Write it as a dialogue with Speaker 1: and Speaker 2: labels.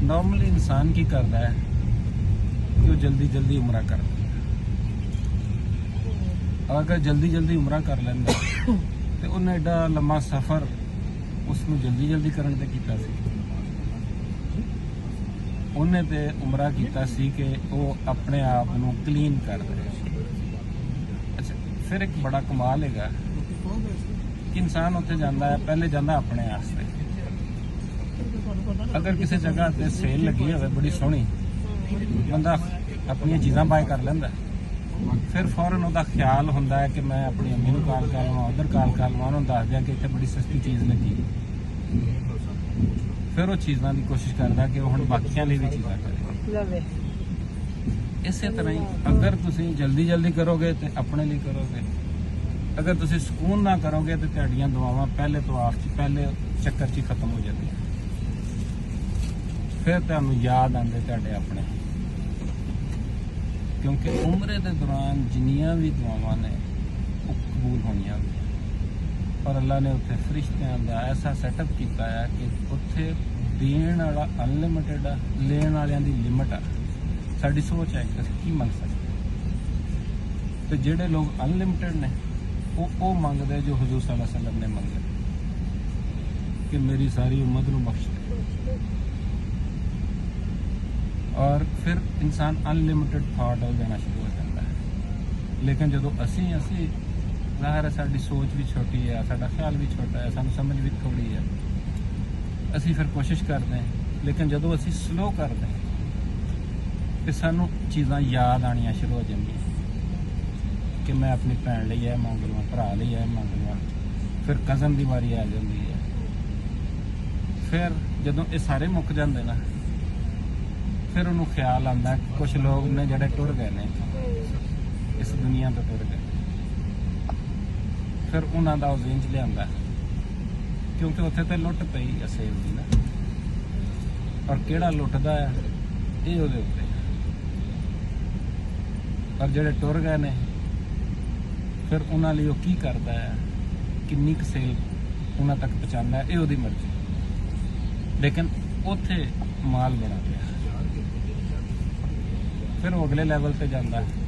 Speaker 1: Normally इंसान की करता है कि वो जल्दी जल्दी उम्रा करता है। अगर जल्दी जल्दी उम्रा कर लेंदा तो उन्हें एडा लंबा सफ़र उसनूं जल्दी जल्दी करन ते कीता सी। उन्हें ते उम्रा कीता सी कि वो अपने आप नूं क्लीन कर रहे। अच्छा, फिर एक बड़ा कमाल हैगा कि इंसान उत्थे जांदा है, पहले जांदा अपने आस्ते। अगर किसी जगह ते सेल लगी होवे बड़ी सोहनी, बंदा अपनी चीज़ां बाय कर लेंदा, फिर फौरन उसका ख्याल होंदा है कि मैं अपनी अम्मी नूं कॉल कर लवां, उधर कॉल कर लवां, उन्होंने दस दिया कि इत्थे बड़ी सस्ती चीज़ लगी। फिर वो चीज़ों की कोशिश करता कि वो हुण बाकियां लई भी चीज़ां करे। इसे तरह ही अगर तुसीं जल्दी जल्दी करोगे तो अपने लिए करोगे, अगर तुसीं सुकून ना करोगे तो तुहाड़ियां दुआवां पहले तो पहले चक्कर च खत्म हो जांदियां। फिर तुहानूं याद आंदे तुहाडे अपने, क्योंकि उम्रे के दौरान जिन्नियां भी दुआवां ने वो कबूल होनियां और अल्लाह ने उत्थे फरिश्तियां दा ऐसा सैटअप किया है कि उत्थे देण वाला अनलिमिटेड आ, लेण वालियां दी लिमिट आ। साडी सोच है कि असीं की मंग सकते, तो जिहड़े लोग अनलिमिटेड ने वो मंगदे जो हुजूर सल्लल्लाहु अलैहि वसल्लम ने मंगे कि मेरी सारी उम्मत नूं बख्श दे। और फिर इंसान अनलिमिटेड थॉट हो जाना शुरू हो जाता है। लेकिन जो असी ज़ाहिर है साडी सोच भी छोटी है, साडा ख्याल भी छोटा है, सानू समझ भी थोड़ी है, असी फिर कोशिश करते हैं। लेकिन जो असी स्लो करते हैं तो सानू चीज़ां याद आनियां शुरू हो जांदियां कि मैं अपनी भैन लई यह मंग लवां, भरा लई यह मंग लवां। फिर कज़न की वारी आ जाती है। फिर जदों ये सारे मुक जाते ना, फिर उन्होंने ख्याल आता कुछ लोग ने जोड़े टुर गए ने, इस दुनिया तो टुर गए। फिर उन्हों का जिन च लिया, क्योंकि उत्थे तो लुट पई है सेल की ना, और किहड़ा लुटदा है ये उहदे उत्ते। और जोड़े टुर गए ने फिर उन्होंने लिए की करता है, किन्नी क सेल उन्होंने तक पहुँचाता है, ये उहदी मर्जी। लेकिन उत्थे माल बड़ा पिया, फिर वो अगले लैवल पे जाता है।